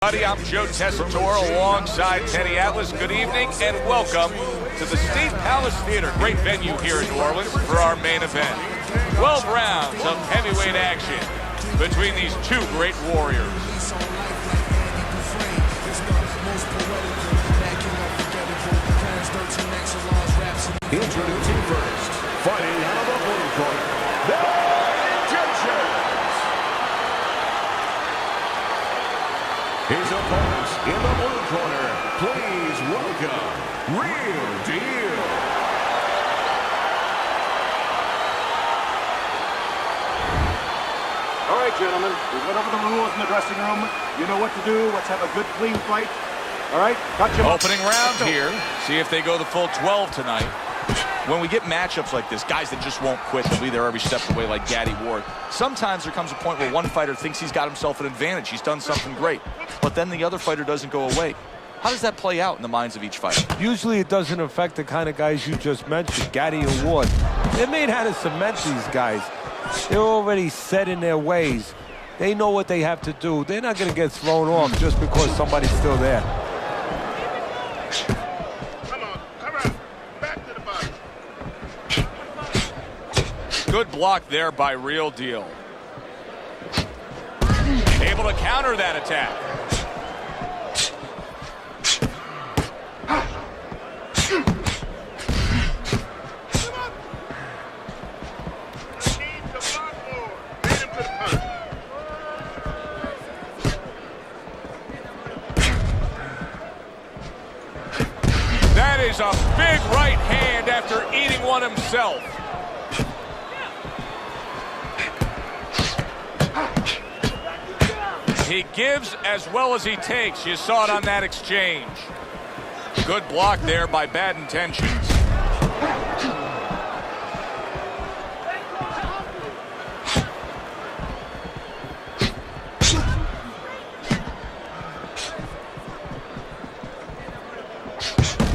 I'm Joe Tessitore alongside Teddy Atlas. Good evening and welcome to the State Palace Theater. Great venue here in New Orleans for our main event. 12 rounds of heavyweight action between these two great warriors. Introducing first, fighting out of the blue corner, the his opponents in the blue corner, please welcome Real Deal. All right, gentlemen, we went over the rules in the dressing room. You know what to do. Let's have a good, clean fight. All right, cut your opening round here. See if they go the full 12 tonight. When we get matchups like this, guys that just won't quit, they'll be there every step of the way like Gaddy Ward. Sometimes there comes a point where one fighter thinks he's got himself an advantage. He's done something great. But then the other fighter doesn't go away. How does that play out in the minds of each fighter? Usually it doesn't affect the kind of guys you just mentioned, Gaddy and Ward. They're made how to cement these guys. They're already set in their ways. They know what they have to do. They're not going to get thrown off just because somebody's still there. Good block there by Real Deal. Able to counter that attack. That is a big right hand after eating one himself. He gives as well as he takes. You saw it on that exchange. Good block there by Bad Intentions.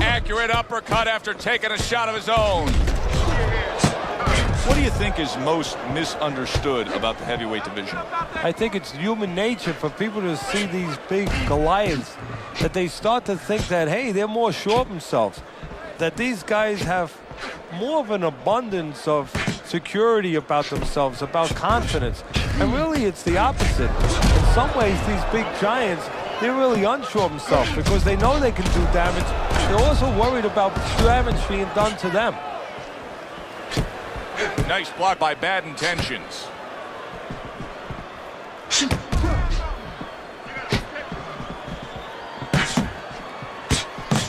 Accurate uppercut after taking a shot of his own. What do you think is most misunderstood about the heavyweight division? I think it's human nature for people to see these big Goliaths, that they start to think that, hey, they're more sure of themselves, that these guys have more of an abundance of security about themselves, about confidence. And really, it's the opposite. In some ways, these big giants, they're really unsure of themselves because they know they can do damage. They're also worried about damage being done to them. Nice block by Bad Intentions.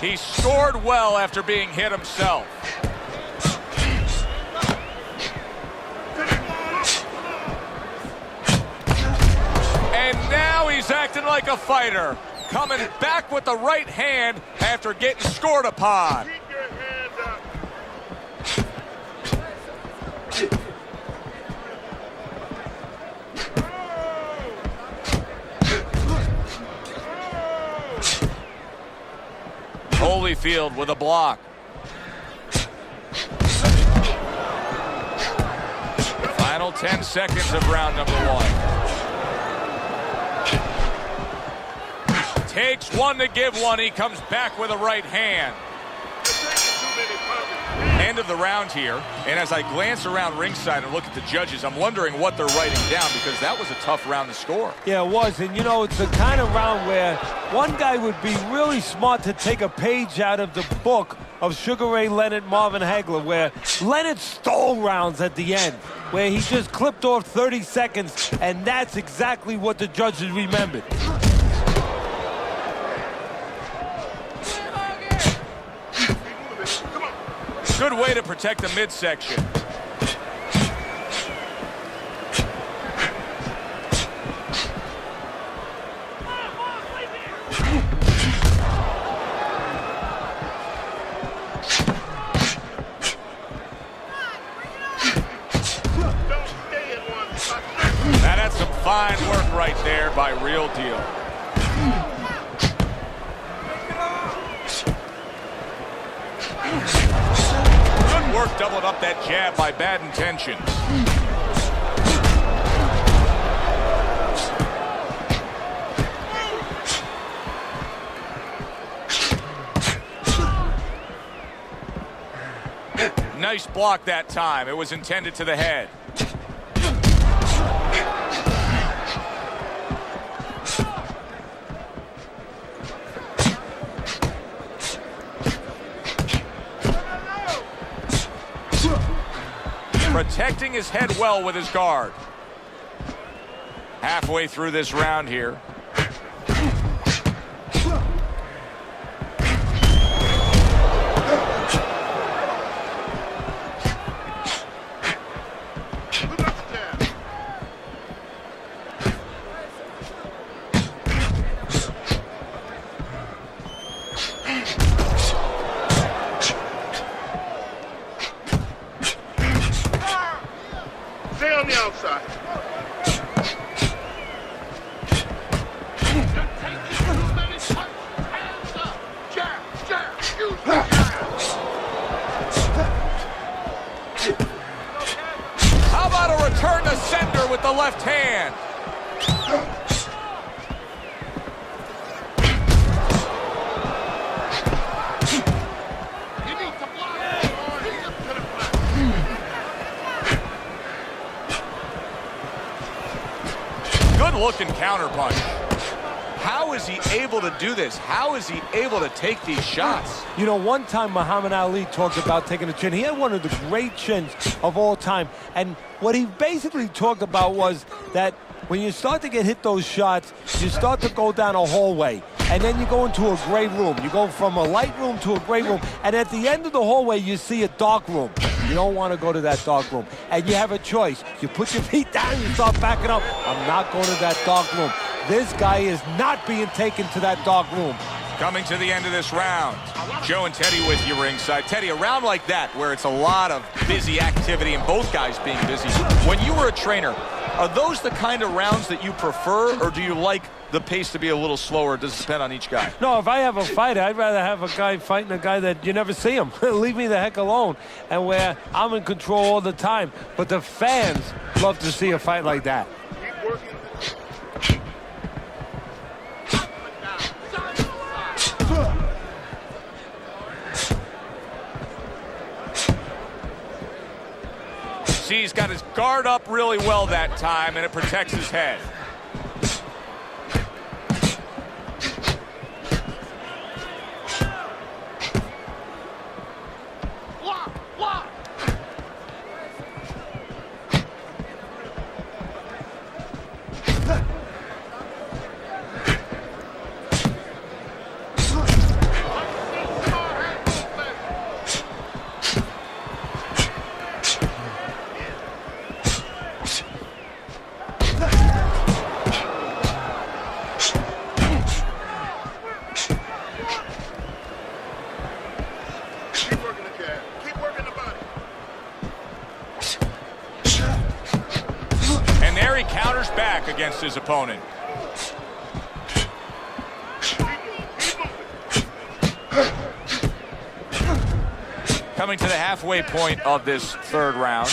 He scored well after being hit himself. And now he's acting like a fighter, coming back with the right hand after getting scored upon. Holyfield with a block. Final 10 seconds of round number one. Takes one to give one. He comes back with a right hand. End of the round here, and as I glance around ringside and look at the judges, I'm wondering what they're writing down because that was a tough round to score. Yeah, it was, and you know, it's the kind of round where one guy would be really smart to take a page out of the book of Sugar Ray Leonard, Marvin Hagler, where Leonard stole rounds at the end, where he just clipped off 30 seconds, and that's exactly what the judges remembered. Good way to protect the midsection. Now that's some fine work right there by Real Deal. Work doubling up that jab by Bad Intentions. Nice block that time. It was intended to the head. Protecting his head well with his guard. Halfway through this round here. Stay on the outside. How about a return to sender with the left hand? Good-looking counterpunch. How is he able to do this? How is he able to take these shots? You know, one time Muhammad Ali talked about taking a chin. He had one of the great chins of all time. And what he basically talked about was that when you start to get hit those shots, you start to go down a hallway. And then you go into a gray room. You go from a light room to a gray room. And at the end of the hallway, you see a dark room. You don't want to go to that dark room. And you have a choice. You put your feet down, you start backing up. I'm not going to that dark room. This guy is not being taken to that dark room. Coming to the end of this round. Joe and Teddy with you ringside. Teddy, a round like that where it's a lot of busy activity and both guys being busy. When you were a trainer, are those the kind of rounds that you prefer, or do you like the pace to be a little slower? Does it depend on each guy? No, if I have a fight, I'd rather have a guy fighting a guy that you never see him. Leave me the heck alone. And where I'm in control all the time. But the fans love to see a fight like that. Keep working. See, he's got his guard up really well that time, and it protects his head. Against his opponent. Coming to the halfway point of this third round.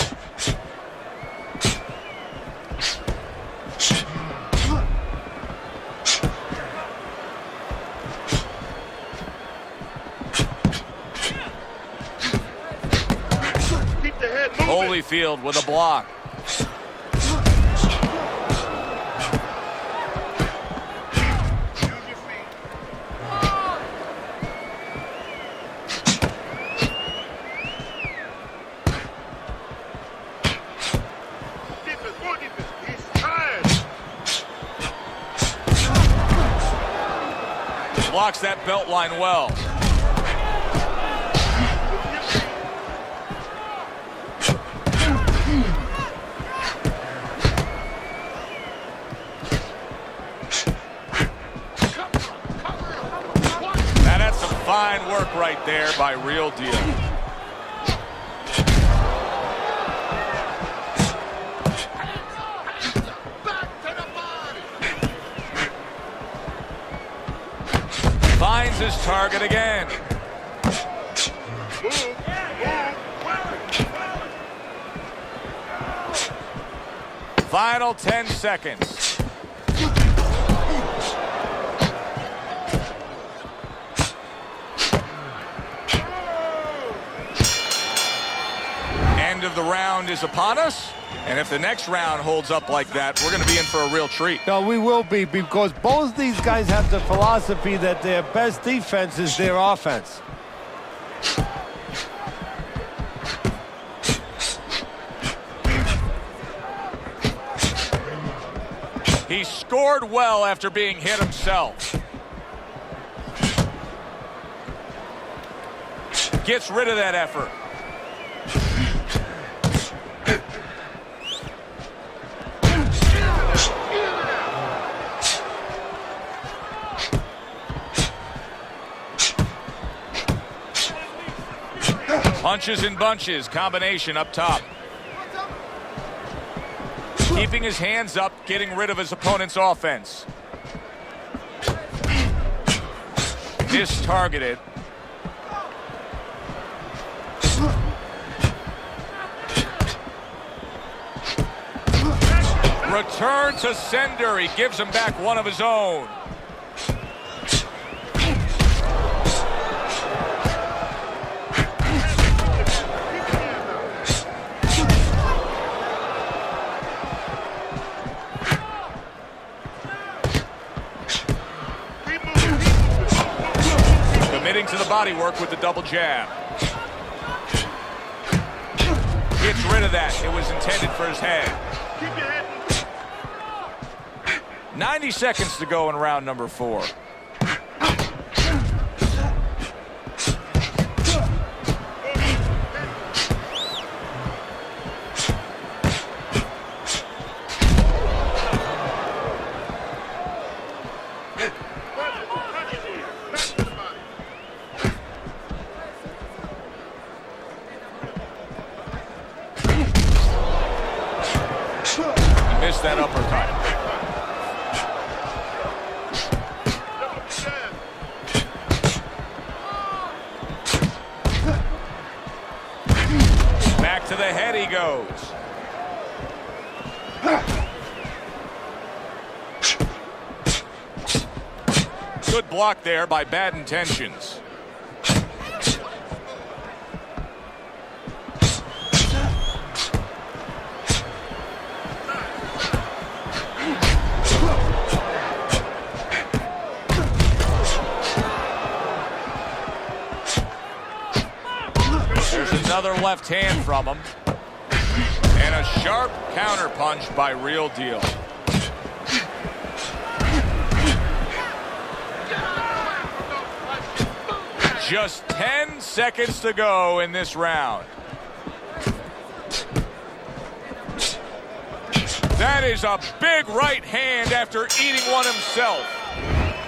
Keep the head moving. Holyfield with a block. Blocks that belt line well. Now that's some fine work right there by Real Deal. Finds his target again. Final 10 seconds. round is upon us, and if the next round holds up like that, we're going to be in for a real treat. No, we will be, because both these guys have the philosophy that their best defense is their offense. He scored well after being hit himself. Gets rid of that effort. Punches and bunches, combination up top. Keeping his hands up, getting rid of his opponent's offense. Mistargeted. Return to sender. He gives him back one of his own. Committing to the body work with the double jab. Gets rid of that. It was intended for his head. 90 seconds to go in round number 4. Missed that uppercut. Back to the head he goes. Good block there by Bad Intentions. There's another left hand from him. And a sharp counter punch by Real Deal. Just 10 seconds to go in this round. That is a big right hand after eating one himself.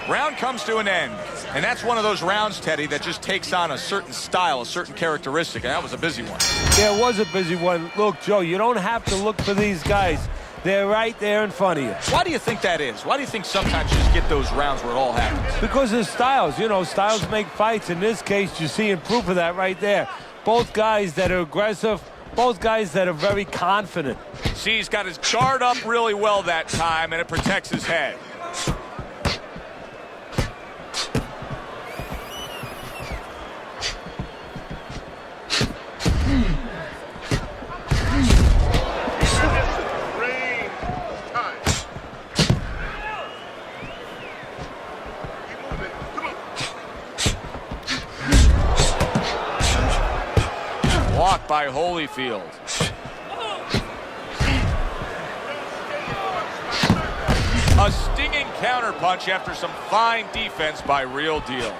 Round comes to an end. And that's one of those rounds, Teddy, that just takes on a certain style, a certain characteristic. And that was a busy one. Yeah, it was a busy one. Look, Joe, you don't have to look for these guys. They're right there in front of you. Why do you think that is? Why do you think sometimes you just get those rounds where it all happens? Because of styles. You know, styles make fights. In this case, you're seeing proof of that right there. Both guys that are aggressive, both guys that are very confident. See, he's got his guard up really well that time, and it protects his head. Blocked by Holyfield. A stinging counterpunch after some fine defense by Real Deal.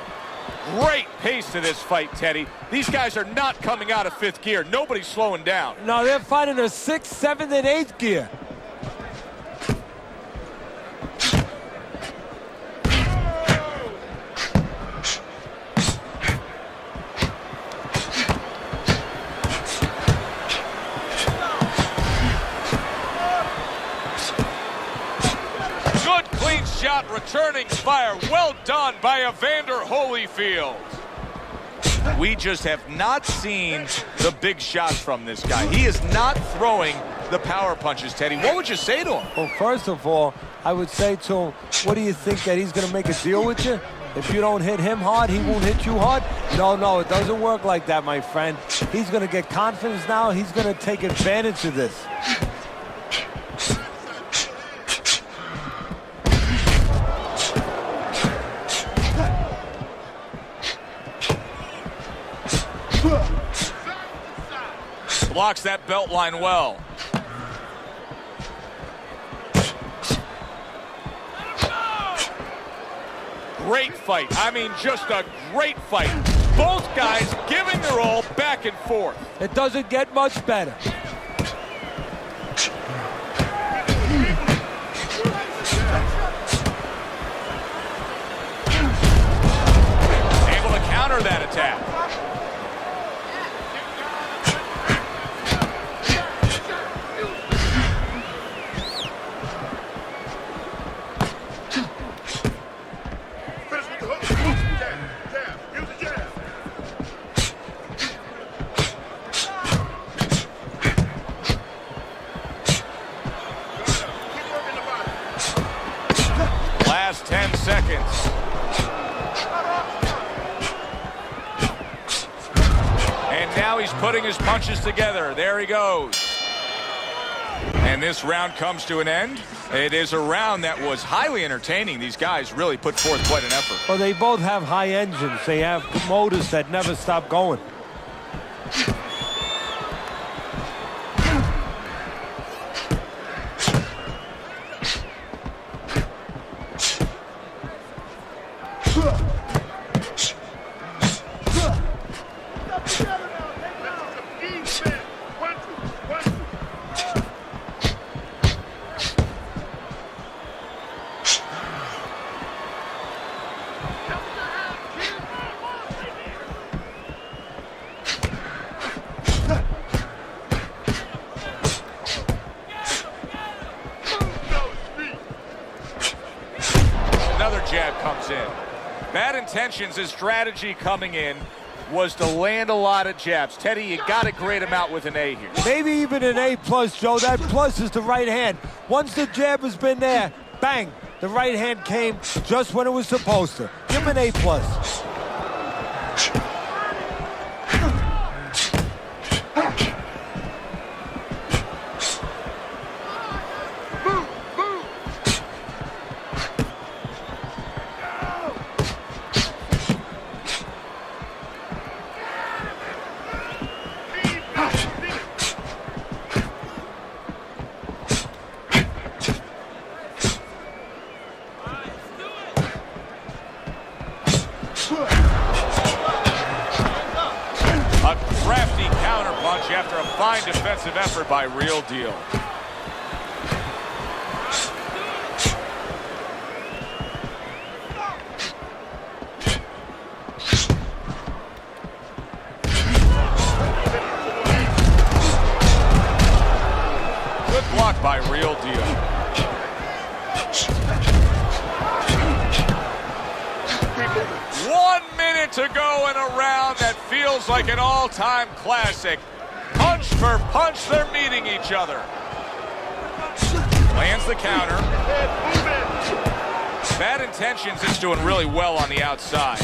Great pace to this fight, Teddy. These guys are not coming out of 5th gear. Nobody's slowing down. No, they're fighting a 6th, 7th, and 8th gear. Shot, returning fire. Well done by Evander Holyfield. We just have not seen the big shots from this guy. He is not throwing the power punches, Teddy. What would you say to him? Well, first of all, I would say to him, what do you think, that he's going to make a deal with you? If you don't hit him hard, he won't hit you hard? No, it doesn't work like that, my friend. He's going to get confidence now. He's going to take advantage of this. Blocks that belt line well. Great fight. I mean, just a great fight. Both guys giving their all back and forth. It doesn't get much better. Able to counter that attack. Last 10 seconds. And now he's putting his punches together. There he goes. And this round comes to an end. It is a round that was highly entertaining. These guys really put forth quite an effort. Well, they both have high engines. They have motors that never stop going. Jab comes in. Bad intentions. His strategy coming in was to land a lot of jabs. Teddy, you got to grade him out with an A here. Maybe even an A+, Joe. That plus is the right hand. Once the jab has been there, bang, the right hand came just when it was supposed to. Give him an A+. After a fine defensive effort by Real Deal. Good block by Real Deal. One minute to go in a round that feels like an all-time classic. Punch for punch, they're meeting each other. Lands the counter. Bad intentions is doing really well on the outside.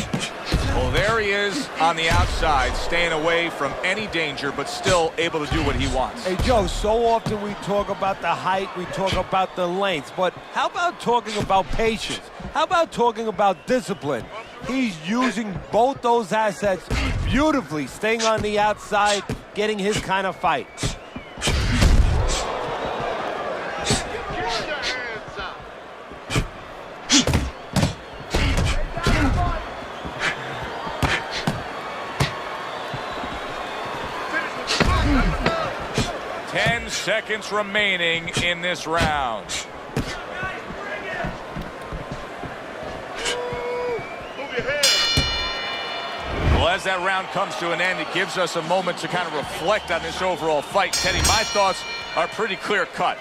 Well, there he is on the outside, staying away from any danger, but still able to do what he wants. Hey, Joe, so often we talk about the height, we talk about the length, but how about talking about patience? How about talking about discipline? He's using both those assets beautifully, staying on the outside, getting his kind of fight. Ten seconds remaining in this round. Well, as that round comes to an end, it gives us a moment to kind of reflect on this overall fight. Teddy, my thoughts are pretty clear-cut.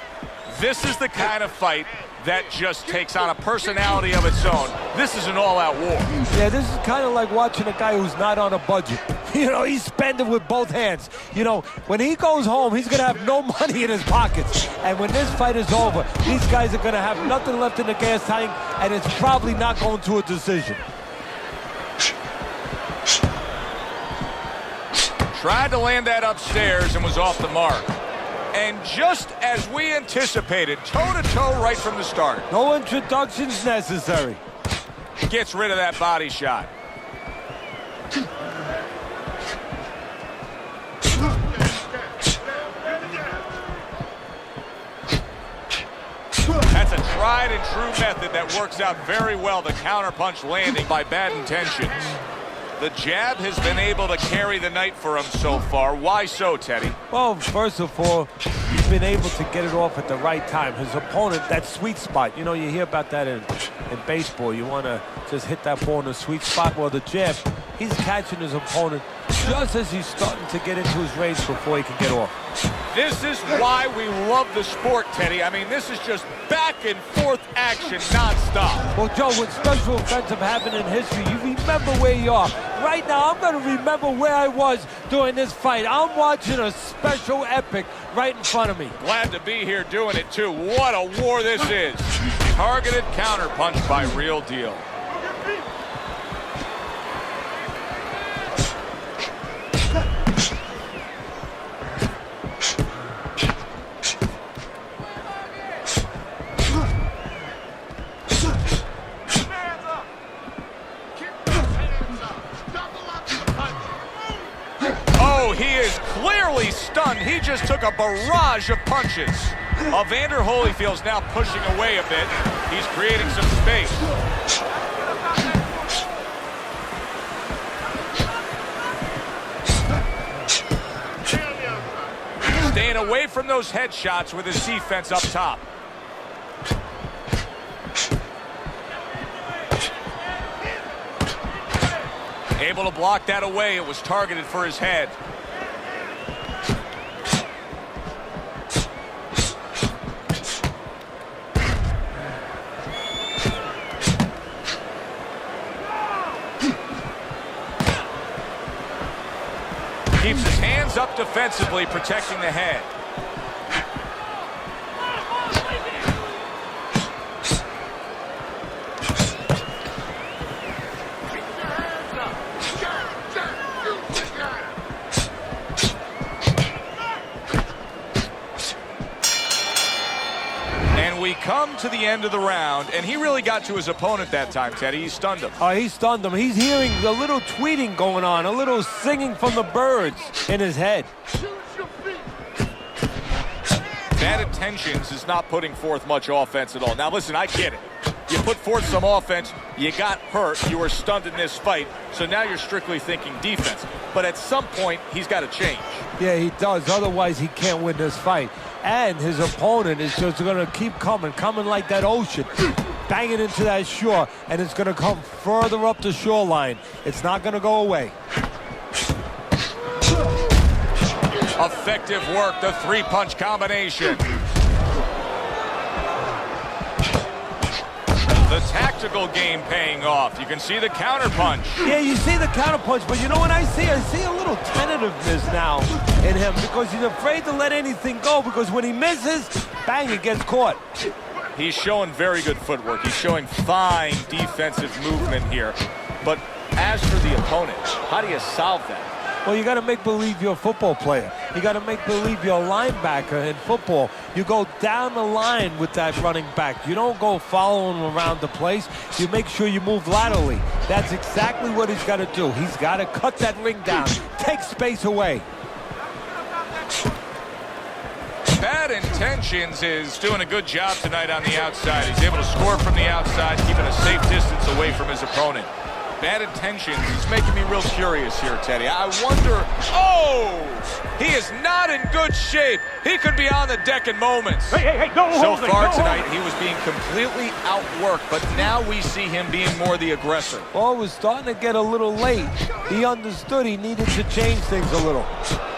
This is the kind of fight that just takes on a personality of its own. This is an all-out war. Yeah, this is kind of like watching a guy who's not on a budget. You know, he's spending with both hands. You know, when he goes home, he's going to have no money in his pockets. And when this fight is over, these guys are going to have nothing left in the gas tank, and it's probably not going to a decision. Tried to land that upstairs and was off the mark. And just as we anticipated, toe-to-toe right from the start. No introductions necessary. Gets rid of that body shot. That's a tried and true method that works out very well. The counterpunch landing by Bad Intentions. The jab has been able to carry the night for him so far. Why so, Teddy? Well, first of all, he's been able to get it off at the right time. His opponent, that sweet spot. You know, you hear about that in baseball. You want to just hit that ball in the sweet spot. Well, the jab, he's catching his opponent just as he's starting to get into his range before he can get off. This is why we love the sport, Teddy. I mean, this is just back and forth action nonstop. Well, Joe, when special events have happened in history, you remember where you are. Right now, I'm going to remember where I was during this fight. I'm watching a special epic right in front of me. Glad to be here doing it, too. What a war this is. Targeted counterpunch by Real Deal. He is clearly stunned. He just took a barrage of punches. Evander Holyfield's now pushing away a bit. He's creating some space. Staying away from those headshots with his defense up top. Able to block that away. It was targeted for his head. Keeps his hands up defensively, protecting the head. We come to the end of the round, and he really got to his opponent that time, Teddy. He stunned him. Oh, he stunned him. He's hearing a little tweeting going on, a little singing from the Byrds in his head. Bad Intentions is not putting forth much offense at all. Now, listen, I get it. You put forth some offense, you got hurt, you were stunned in this fight, so now you're strictly thinking defense. But at some point, he's got to change. Yeah, he does. Otherwise, he can't win this fight. And his opponent is just going to keep coming like that ocean, banging into that shore, and it's going to come further up the shoreline. It's not going to go away. Effective work, the three-punch combination. The tactical game paying off. You can see the counterpunch. Yeah, you see the counterpunch, but you know what I see? I see a little tentativeness now in him because he's afraid to let anything go because when he misses, bang, it gets caught. He's showing very good footwork. He's showing fine defensive movement here. But as for the opponent, how do you solve that? Well, you got to make believe you're a football player. You got to make believe you're a linebacker in football. You go down the line with that running back. You don't go following him around the place. You make sure you move laterally. That's exactly what he's got to do. He's got to cut that ring down, take space away. Bad Intentions is doing a good job tonight on the outside. He's able to score from the outside, keeping a safe distance away from his opponent. Bad Intentions is making me real curious here, Teddy. I wonder, he is not in good shape. He could be on the deck in moments. Hey, So far tonight, he was being completely outworked, but now we see him being more the aggressor. Well, it was starting to get a little late. He understood he needed to change things a little.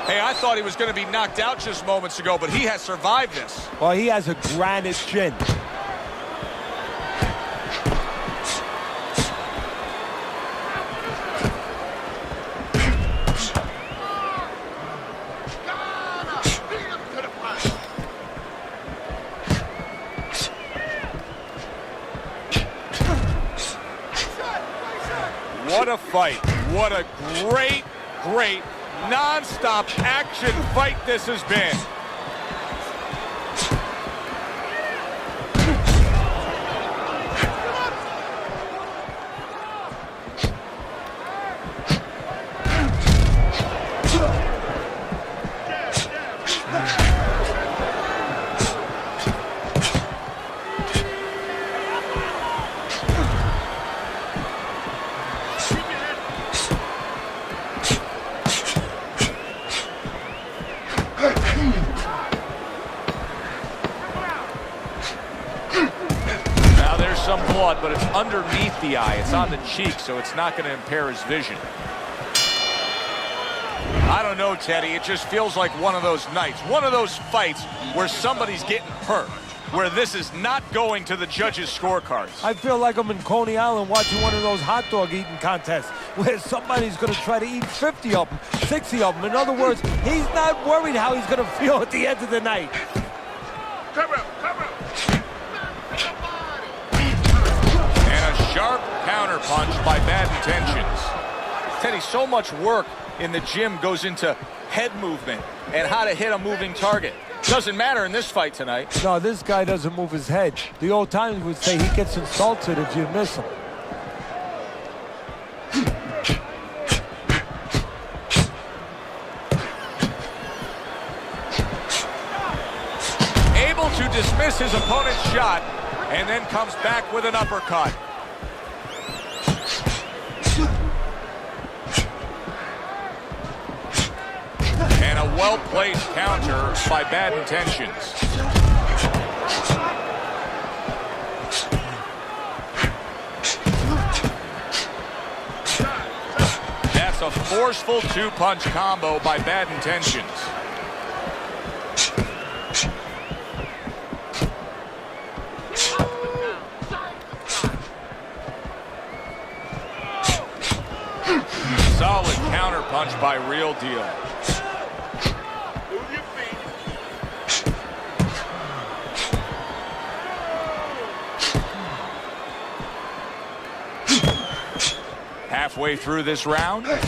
Hey, I thought he was going to be knocked out just moments ago, but he has survived this. Well, he has a granite chin. What a fight. What a great, great, non-stop action fight this has been. Some blood, but it's underneath the eye. It's on the cheek, so it's not going to impair his vision. I don't know, Teddy. It just feels like one of those nights, one of those fights where somebody's getting hurt, where this is not going to the judges' scorecards. I feel like I'm in Coney Island watching one of those hot dog eating contests where somebody's going to try to eat 50 of them, 60 of them. In other words, he's not worried how he's going to feel at the end of the night. Cover up, cover up. Sharp counter punch by Bad Intentions. Teddy, so much work in the gym goes into head movement and how to hit a moving target. Doesn't matter in this fight tonight. No, this guy doesn't move his head. The old timers would say he gets insulted if you miss him. Able to dismiss his opponent's shot and then comes back with an uppercut. And a well-placed counter by Bad Intentions. That's a forceful two-punch combo by Bad Intentions. Solid counter punch by Real Deal. Move your feet. Halfway through this round. Double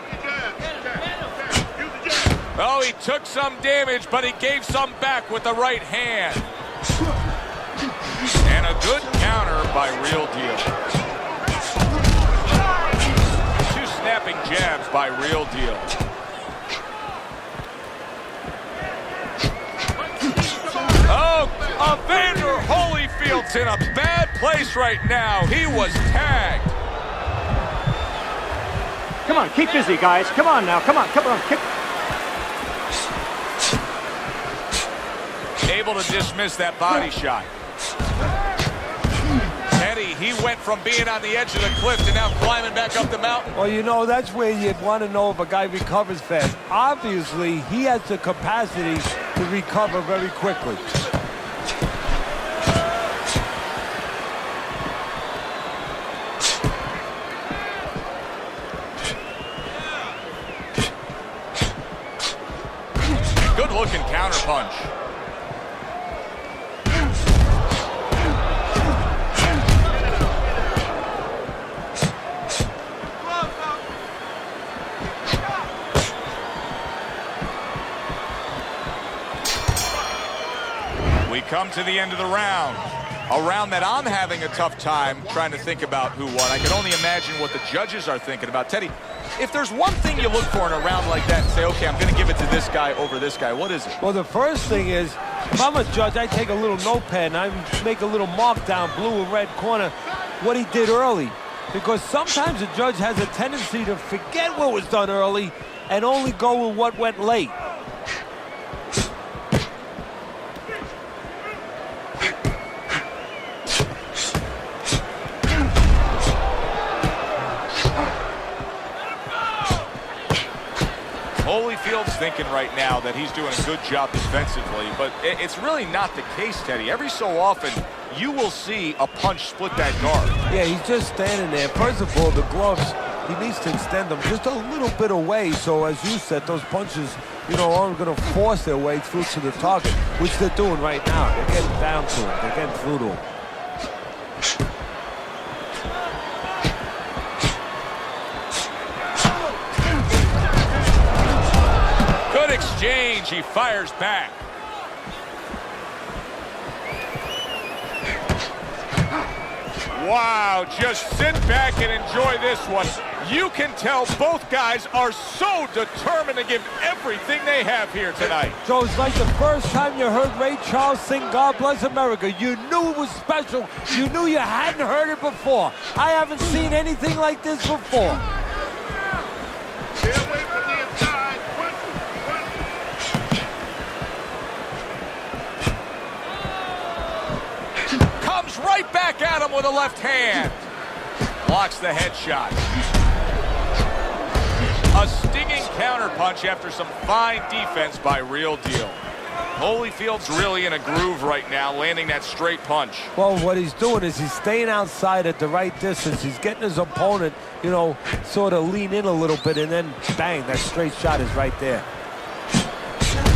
your jab. Use the jab. Oh, he took some damage, but he gave some back with the right hand. And a good counter by Real Deal. Two snapping jabs by Real Deal. Oh, Evander Holyfield's in a bad place right now. He was tagged. Come on, keep busy, guys. Come on now. Come on, kick. Able to dismiss that body shot. Teddy, he went from being on the edge of the cliff to now climbing back up the mountain. Well, you know, that's where you'd want to know if a guy recovers fast. Obviously, he has the capacity to recover very quickly. Good-looking counter punch. We come to the end of the round. A round that I'm having a tough time trying to think about who won. I can only imagine what the judges are thinking about. Teddy, if there's one thing you look for in a round like that and say, okay, I'm going to give it to this guy over this guy, what is it? Well, the first thing is, if I'm a judge, I take a little notepad and I make a little mark down blue and red corner what he did early. Because sometimes a judge has a tendency to forget what was done early and only go with what went late. Holyfield's thinking right now that he's doing a good job defensively, but it's really not the case, Teddy. Every so often, you will see a punch split that guard. Yeah, he's just standing there. First of all, the gloves, he needs to extend them just a little bit away so, as you said, those punches you know, aren't going to force their way through to the target, which they're doing right now. They're getting down to him. They're getting through to him. Good exchange. He fires back. Wow, just sit back and enjoy this one. You can tell both guys are so determined to give everything they have here tonight. So it's like the first time you heard Ray Charles sing God Bless America. You knew it was special. You knew you hadn't heard it before. I haven't seen anything like this before. Stay away from the inside. One. Comes right back at him with a left hand. Blocks the headshot. A stinging counterpunch after some fine defense by Real Deal. Holyfield's really in a groove right now, landing that straight punch. Well, what he's doing is he's staying outside at the right distance. He's getting his opponent, you know, sort of lean in a little bit, and then bang, that straight shot is right there.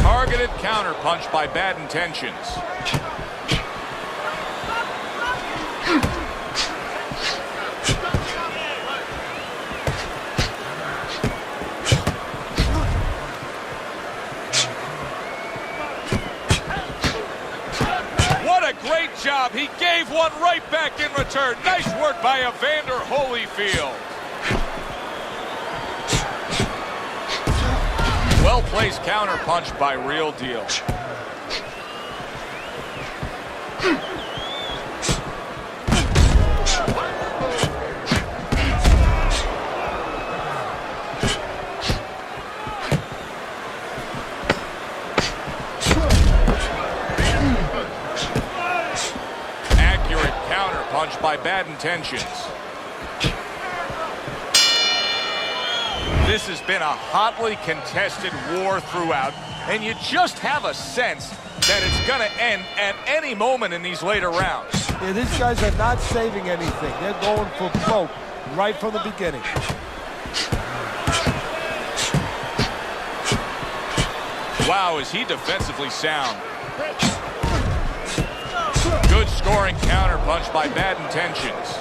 Targeted counterpunch by Bad Intentions. Great job. He gave one right back in return. Nice work by Evander Holyfield. Well-placed counterpunch by Real Deal. Punch by Bad Intentions. This has been a hotly contested war throughout, and you just have a sense that it's going to end at any moment in these later rounds. Yeah, these guys are not saving anything. They're going for broke right from the beginning. Wow, is he defensively sound. Good scoring counterpunch by Bad Intentions.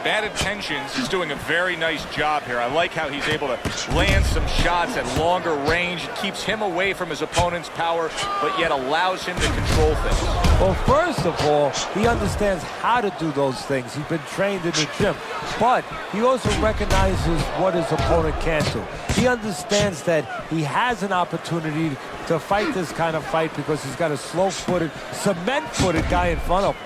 Bad Intentions is doing a very nice job here. I like how he's able to land some shots at longer range. It keeps him away from his opponent's power, but yet allows him to control things. Well, first of all, he understands how to do those things. He's been trained in the gym. But he also recognizes what his opponent can't do. He understands that he has an opportunity to fight this kind of fight because he's got a slow-footed, cement-footed guy in front of him.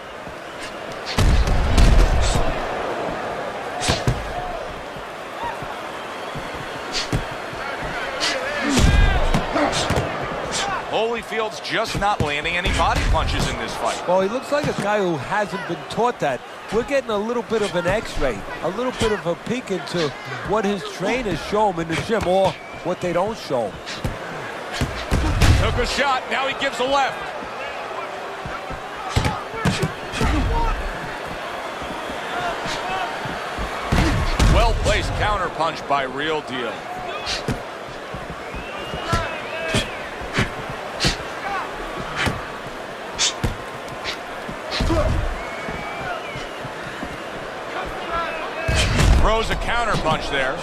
Holyfield's just not landing any body punches in this fight. Well, he looks like a guy who hasn't been taught that. We're getting a little bit of an x-ray, a little bit of a peek into what his trainers show him in the gym or what they don't show him. Took a shot, now he gives a left. Well-placed counterpunch by Real Deal. Throws a counterpunch there.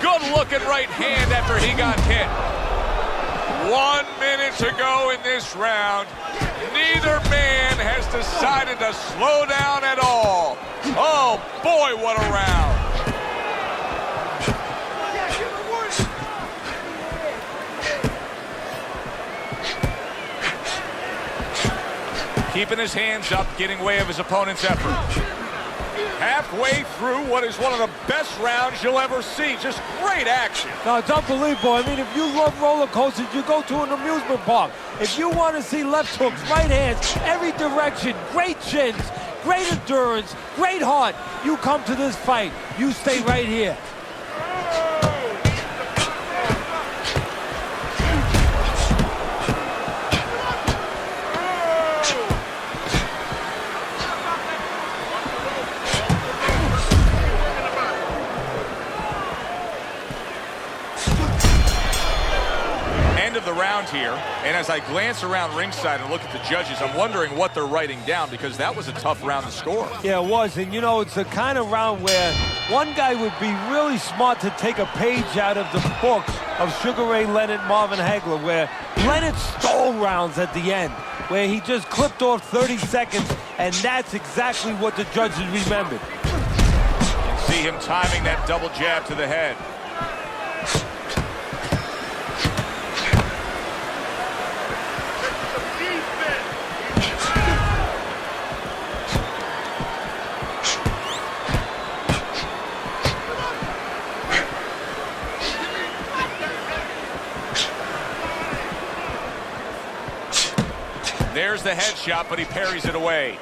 Good looking right hand after he got hit. 1 minute to go in this round. Neither man has decided to slow down at all. Oh, boy, what a round. Keeping his hands up, getting way of his opponent's effort. Halfway through what is one of the best rounds you'll ever see. Just great action. No, it's unbelievable. I mean, if you love roller coasters, you go to an amusement park. If you want to see left hooks, right hands, every direction, great chins, great endurance, great heart. You come to this fight. You stay right here. Of the round here, and as I glance around ringside and look at the judges, I'm wondering what they're writing down, because that was a tough round to score. Yeah, it was, and you know, it's the kind of round where one guy would be really smart to take a page out of the books of Sugar Ray Leonard, Marvin Hagler, where Leonard stole rounds at the end, where he just clipped off 30 seconds, and that's exactly what the judges remembered. See him timing that double jab to the head. There's the headshot, but he parries it away.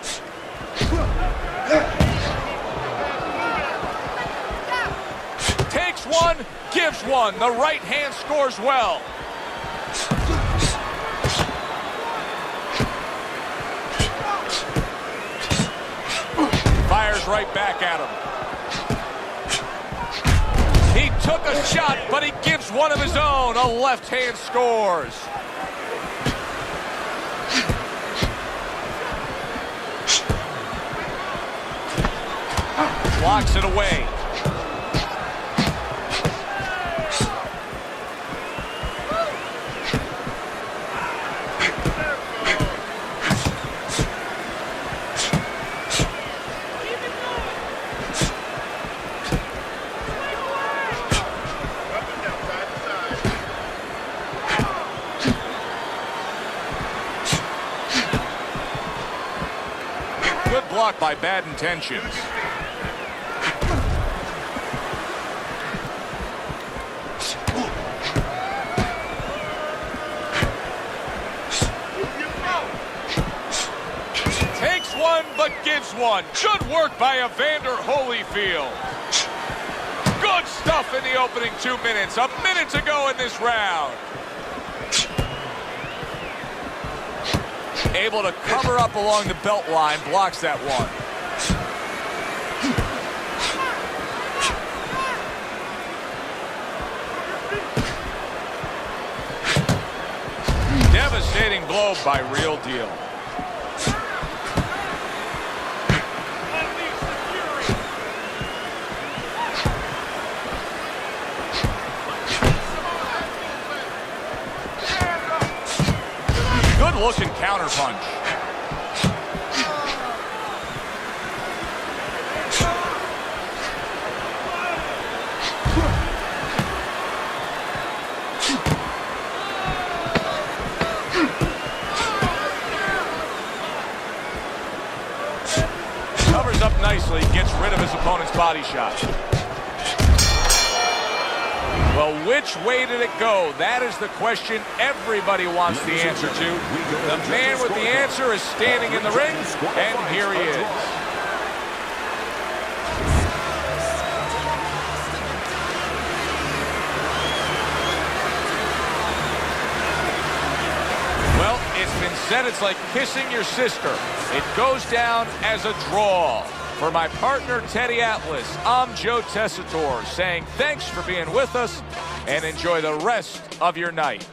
Takes one, gives one. The right hand scores well. Fires right back at him. He took a shot, but he gives one of his own. A left hand scores. Blocks it away. Good block by Bad Intentions. But gives one. Good work by Evander Holyfield. Good stuff in the opening 2 minutes. A minute to go in this round. Able to cover up along the belt line. Blocks that one. Devastating blow by Real Deal. Looking counter punch. Covers up nicely, gets rid of his opponent's body shot. Well, which way did it go? That is the question everybody wants the answer to. The man with the answer is standing in the ring, and here he is. Well, it's been said it's like kissing your sister. It goes down as a draw. For my partner, Teddy Atlas, I'm Joe Tessitore, saying thanks for being with us and enjoy the rest of your night.